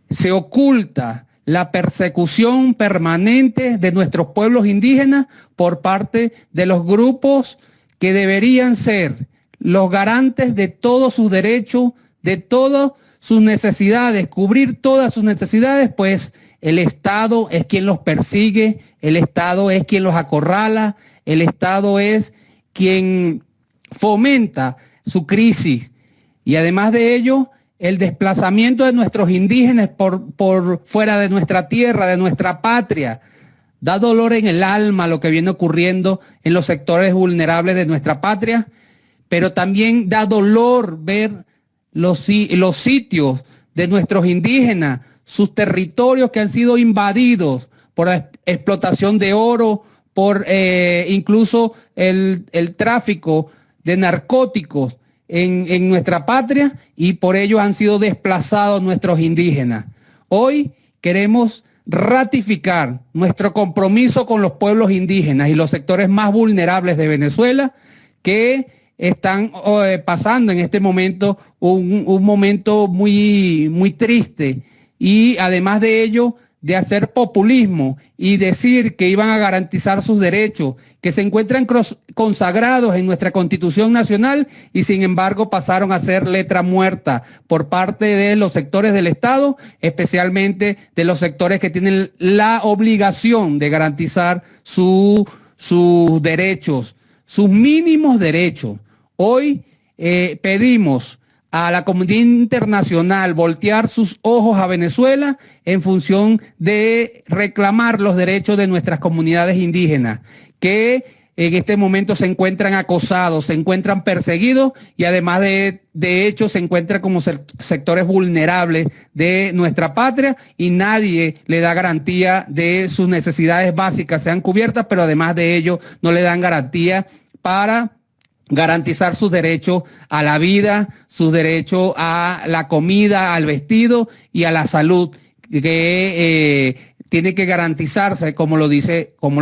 se oculta la persecución permanente de nuestros pueblos indígenas por parte de los grupos que deberían ser los garantes de todos sus derechos, de todas sus necesidades, cubrir todas sus necesidades, pues el Estado es quien los persigue, el Estado es quien los acorrala, el Estado es quien fomenta su crisis. Y además de ello, el desplazamiento de nuestros indígenas por fuera de nuestra tierra, de nuestra patria, da dolor en el alma lo que viene ocurriendo en los sectores vulnerables de nuestra patria, pero también da dolor ver los sitios de nuestros indígenas, sus territorios que han sido invadidos por la explotación de oro, por incluso el tráfico de narcóticos en nuestra patria, y por ello han sido desplazados nuestros indígenas. Hoy queremos ratificar nuestro compromiso con los pueblos indígenas y los sectores más vulnerables de Venezuela, que están pasando en este momento un momento muy triste, y además de ello, de hacer populismo y decir que iban a garantizar sus derechos, que se encuentran consagrados en nuestra Constitución Nacional, y sin embargo pasaron a ser letra muerta por parte de los sectores del Estado, especialmente de los sectores que tienen la obligación de garantizar sus derechos, sus mínimos derechos. Hoy pedimos a la comunidad internacional voltear sus ojos a Venezuela en función de reclamar los derechos de nuestras comunidades indígenas, que en este momento se encuentran acosados, se encuentran perseguidos, y además de hecho se encuentran como sectores vulnerables de nuestra patria, y nadie le da garantía de sus necesidades básicas sean cubiertas, pero además de ello no le dan garantía para garantizar sus derechos a la vida, sus derechos a la comida, al vestido y a la salud, que tiene que garantizarse como lo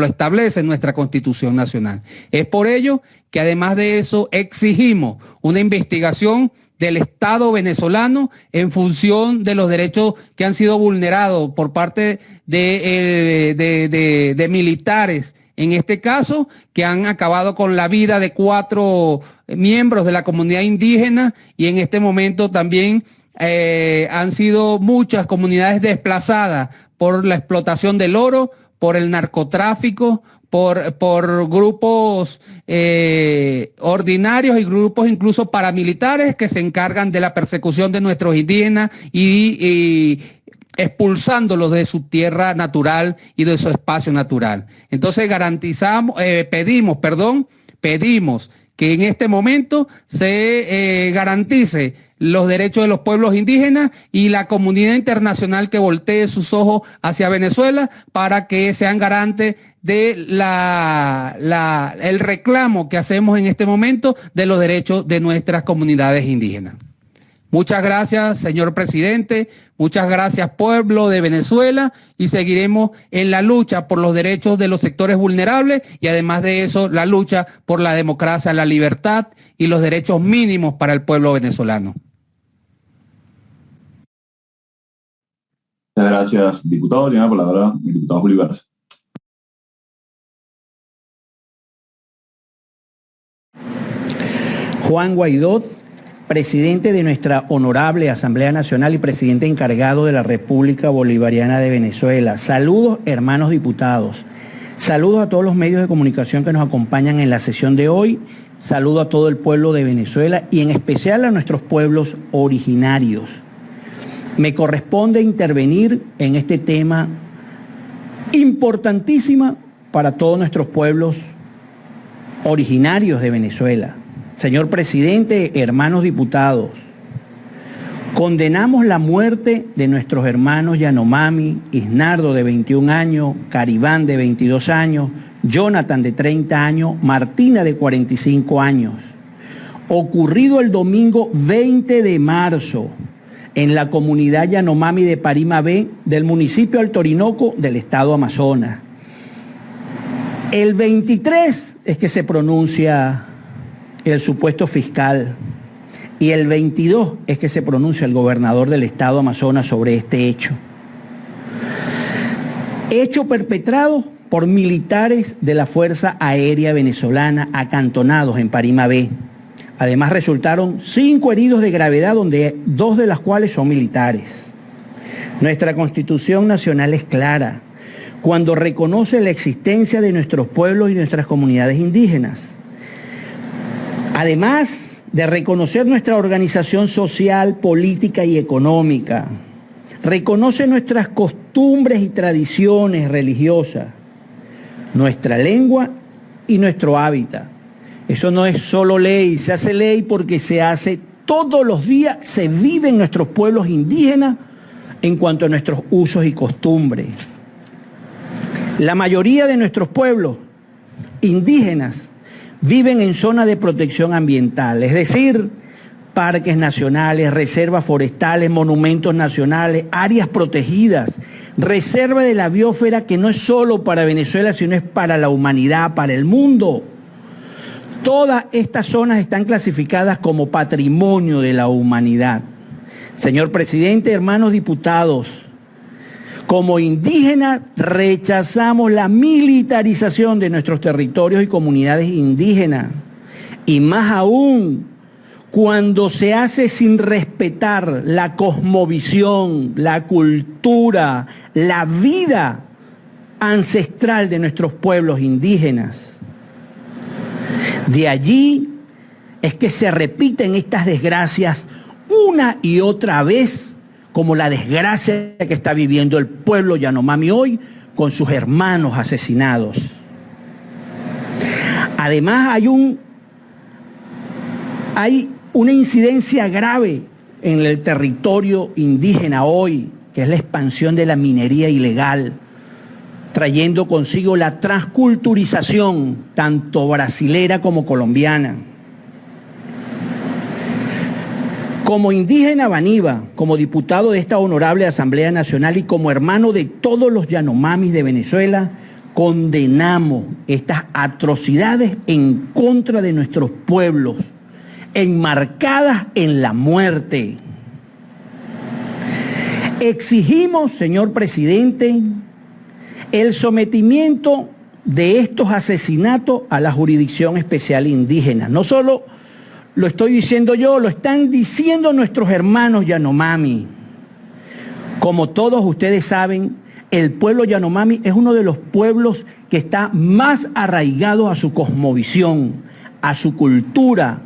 establece nuestra Constitución Nacional. Es por ello que además de eso exigimos una investigación del Estado venezolano en función de los derechos que han sido vulnerados por parte de militares, en este caso, que han acabado con la vida de 4 miembros de la comunidad indígena, y en este momento también han sido muchas comunidades desplazadas por la explotación del oro, por el narcotráfico, por grupos ordinarios y grupos incluso paramilitares que se encargan de la persecución de nuestros indígenas y expulsándolos de su tierra natural y de su espacio natural. Entonces pedimos que en este momento se garantice los derechos de los pueblos indígenas, y la comunidad internacional que voltee sus ojos hacia Venezuela para que sean garantes de el reclamo que hacemos en este momento de los derechos de nuestras comunidades indígenas. Muchas gracias, señor presidente. Muchas gracias, pueblo de Venezuela, y seguiremos en la lucha por los derechos de los sectores vulnerables, y además de eso, la lucha por la democracia, la libertad y los derechos mínimos para el pueblo venezolano. Muchas gracias, diputado. Tiene la palabra el diputado Julio Garza. Juan Guaidó presidente de nuestra honorable Asamblea Nacional y presidente encargado de la República Bolivariana de Venezuela. Saludos, hermanos diputados. Saludos a todos los medios de comunicación que nos acompañan en la sesión de hoy. Saludo a todo el pueblo de Venezuela y en especial a nuestros pueblos originarios. Me corresponde intervenir en este tema importantísimo para todos nuestros pueblos originarios de Venezuela. Señor presidente, hermanos diputados, condenamos la muerte de nuestros hermanos Yanomami, Isnardo de 21 años, Caribán de 22 años, Jonathan de 30 años, Martina de 45 años, ocurrido el domingo 20 de marzo en la comunidad Yanomami de Parima B del municipio Alto Orinoco del estado Amazonas. El 23 es que se pronuncia el supuesto fiscal y el 22 es que se pronuncia el gobernador del estado Amazonas sobre este hecho. Hecho perpetrado por militares de la Fuerza Aérea Venezolana acantonados en Parima B. Además resultaron 5 heridos de gravedad, donde 2 de las cuales son militares. Nuestra Constitución Nacional es clara cuando reconoce la existencia de nuestros pueblos y nuestras comunidades indígenas. Además de reconocer nuestra organización social, política y económica, reconoce nuestras costumbres y tradiciones religiosas, nuestra lengua y nuestro hábitat. Eso no es solo ley, se hace ley porque se hace todos los días, se vive en nuestros pueblos indígenas en cuanto a nuestros usos y costumbres. La mayoría de nuestros pueblos indígenas viven en zonas de protección ambiental, es decir, parques nacionales, reservas forestales, monumentos nacionales, áreas protegidas, reserva de la biosfera que no es solo para Venezuela, sino es para la humanidad, para el mundo. Todas estas zonas están clasificadas como patrimonio de la humanidad. Señor presidente, hermanos diputados, como indígenas rechazamos la militarización de nuestros territorios y comunidades indígenas, y más aún cuando se hace sin respetar la cosmovisión, la cultura, la vida ancestral de nuestros pueblos indígenas. De allí es que se repiten estas desgracias una y otra vez, como la desgracia que está viviendo el pueblo Yanomami hoy con sus hermanos asesinados. Además hay una incidencia grave en el territorio indígena hoy, que es la expansión de la minería ilegal, trayendo consigo la transculturización, tanto brasilera como colombiana. Como indígena Baniva, como diputado de esta honorable Asamblea Nacional y como hermano de todos los Yanomamis de Venezuela, condenamos estas atrocidades en contra de nuestros pueblos, enmarcadas en la muerte. Exigimos, señor presidente, el sometimiento de estos asesinatos a la Jurisdicción Especial Indígena. No solo lo estoy diciendo yo, lo están diciendo nuestros hermanos Yanomami. Como todos ustedes saben, el pueblo Yanomami es uno de los pueblos que está más arraigado a su cosmovisión, a su cultura,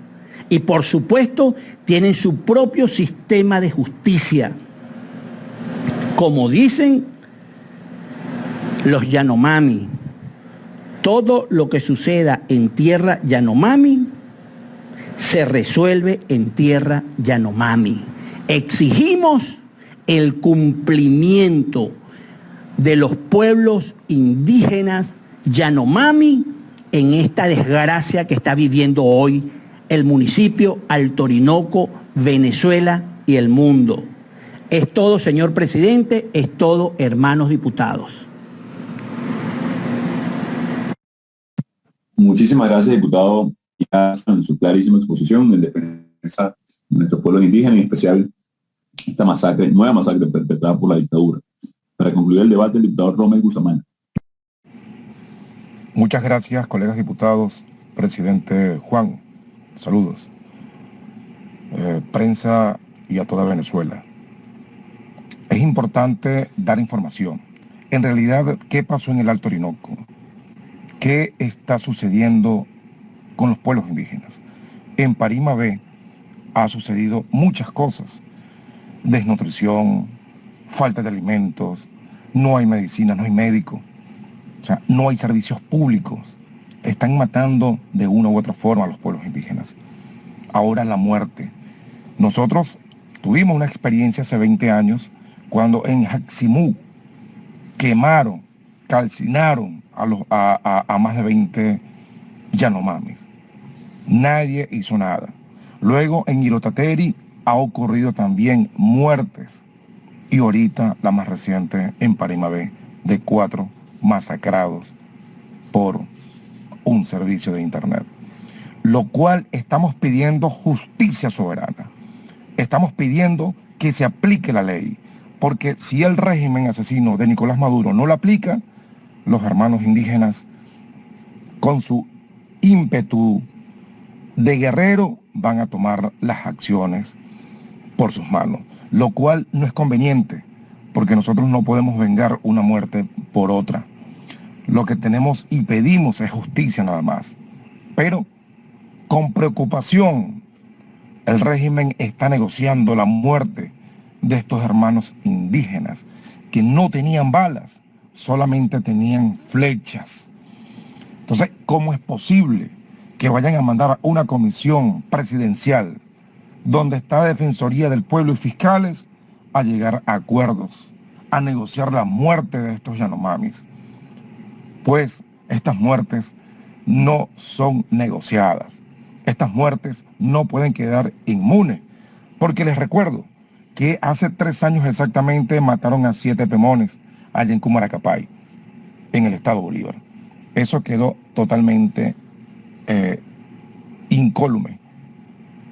y por supuesto tienen su propio sistema de justicia. Como dicen los Yanomami, todo lo que suceda en tierra Yanomami se resuelve en tierra Yanomami. Exigimos el cumplimiento de los pueblos indígenas Yanomami en esta desgracia que está viviendo hoy el municipio Alto Orinoco, Venezuela y el mundo. Es todo, señor presidente, es todo, hermanos diputados. Muchísimas gracias, diputado, en su clarísima exposición en defensa de nuestros pueblos indígenas, en especial esta masacre, nueva masacre perpetrada por la dictadura. Para concluir el debate, el diputado Rommel Guzamán. Muchas gracias, colegas diputados. Presidente Juan, saludos. prensa y a toda Venezuela. Es importante dar información. En realidad, ¿qué pasó en el Alto Orinoco? ¿Qué está sucediendo con los pueblos indígenas? En Parima B ha sucedido muchas cosas. Desnutrición, falta de alimentos, no hay medicina, no hay médico, o sea, no hay servicios públicos. Están matando de una u otra forma a los pueblos indígenas. Ahora la muerte. Nosotros tuvimos una experiencia hace 20 años cuando en Jaximú quemaron, calcinaron a más de 20 Yanomamis. Nadie hizo nada. Luego en Irotateri ha ocurrido también muertes. Y ahorita la más reciente en Parima B, de 4 masacrados por un servicio de internet. Lo cual estamos pidiendo justicia soberana. Estamos pidiendo que se aplique la ley. Porque si el régimen asesino de Nicolás Maduro no la aplica, los hermanos indígenas, con su ímpetu de guerrero, van a tomar las acciones por sus manos. Lo cual no es conveniente, porque nosotros no podemos vengar una muerte por otra. Lo que tenemos y pedimos es justicia nada más. Pero con preocupación, el régimen está negociando la muerte de estos hermanos indígenas que no tenían balas, solamente tenían flechas. Entonces, ¿cómo es posible que vayan a mandar una comisión presidencial donde está Defensoría del Pueblo y fiscales a llegar a acuerdos, a negociar la muerte de estos Yanomamis? Pues estas muertes no son negociadas. Estas muertes no pueden quedar inmunes, porque les recuerdo que hace 3 años exactamente mataron a 7 pemones allá en Cumaracapay, en el estado Bolívar. Eso quedó totalmente incólume.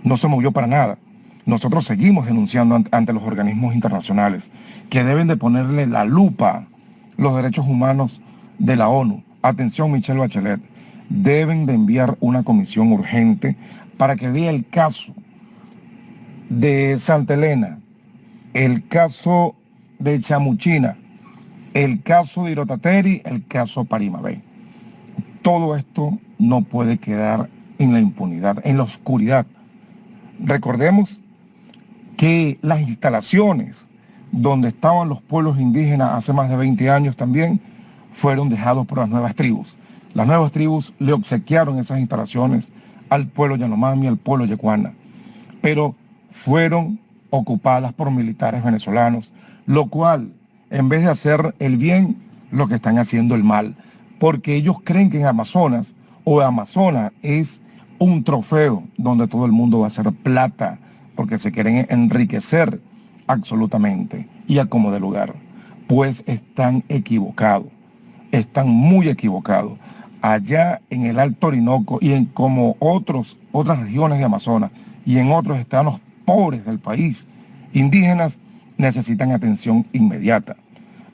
No se movió para nada. Nosotros seguimos denunciando ante los organismos internacionales que deben de ponerle la lupa los derechos humanos de la ONU. Atención, Michelle Bachelet, deben de enviar una comisión urgente para que vea el caso de Santa Elena, el caso de Chamuchina, el caso de Irotateri, el caso Parima B. Todo esto no puede quedar en la impunidad, en la oscuridad. Recordemos que las instalaciones donde estaban los pueblos indígenas hace más de 20 años también fueron dejados por las nuevas tribus. Las nuevas tribus le obsequiaron esas instalaciones al pueblo Yanomami, al pueblo Yecuana, pero fueron ocupadas por militares venezolanos, lo cual, en vez de hacer el bien, lo que están haciendo el mal, porque ellos creen que en Amazonas o Amazonas es un trofeo donde todo el mundo va a hacer plata, porque se quieren enriquecer absolutamente y a como de lugar. Pues están equivocados, están muy equivocados. Allá en el Alto Orinoco y en como otras regiones de Amazonas y en otros estados pobres del país, indígenas necesitan atención inmediata.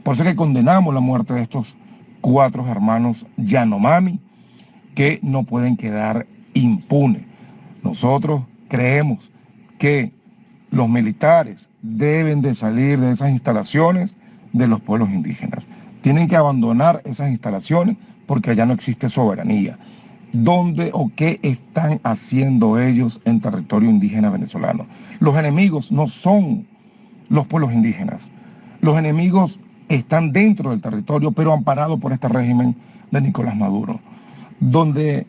Por eso que condenamos la muerte de estos 4 hermanos Yanomami que no pueden quedar impunes. Nosotros creemos que los militares deben de salir de esas instalaciones de los pueblos indígenas. Tienen que abandonar esas instalaciones porque allá no existe soberanía. ¿Dónde o qué están haciendo ellos en territorio indígena venezolano? Los enemigos no son los pueblos indígenas. Los enemigos están dentro del territorio, pero amparados por este régimen de Nicolás Maduro, donde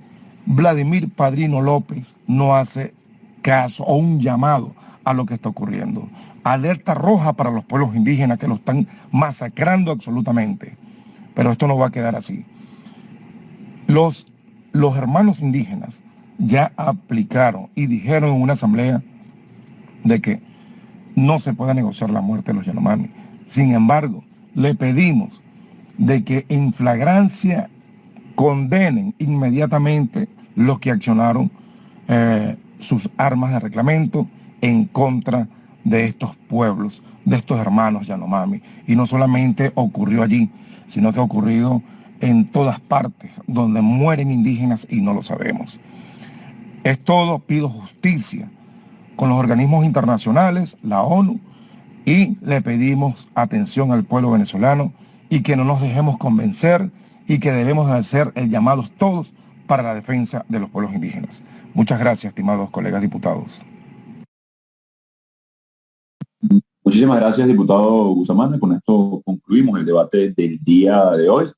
Vladimir Padrino López no hace caso o un llamado a lo que está ocurriendo. Alerta roja para los pueblos indígenas que lo están masacrando absolutamente. Pero esto no va a quedar así. Los hermanos indígenas ya aplicaron y dijeron en una asamblea de que no se puede negociar la muerte de los Yanomami. Sin embargo, le pedimos de que en flagrancia condenen inmediatamente los que accionaron sus armas de reglamento en contra de estos pueblos, de estos hermanos Yanomami. Y no solamente ocurrió allí, sino que ha ocurrido en todas partes donde mueren indígenas y no lo sabemos. Es todo, pido justicia con los organismos internacionales, la ONU, y le pedimos atención al pueblo venezolano y que no nos dejemos convencer y que debemos hacer el llamado todos para la defensa de los pueblos indígenas. Muchas gracias, estimados colegas diputados. Muchísimas gracias, diputado Guzamán. Con esto concluimos el debate del día de hoy.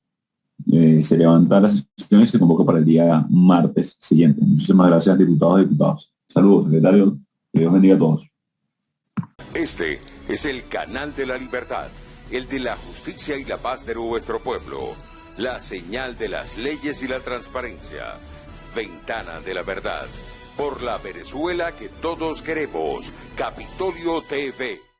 Se levanta la sesión y se convoca para el día martes siguiente. Muchísimas gracias, diputados y diputadas. Saludos, secretario. Que Dios bendiga a todos. Este es el canal de la libertad, el de la justicia y la paz de nuestro pueblo. La señal de las leyes y la transparencia. Ventana de la verdad. Por la Venezuela que todos queremos. Capitolio TV.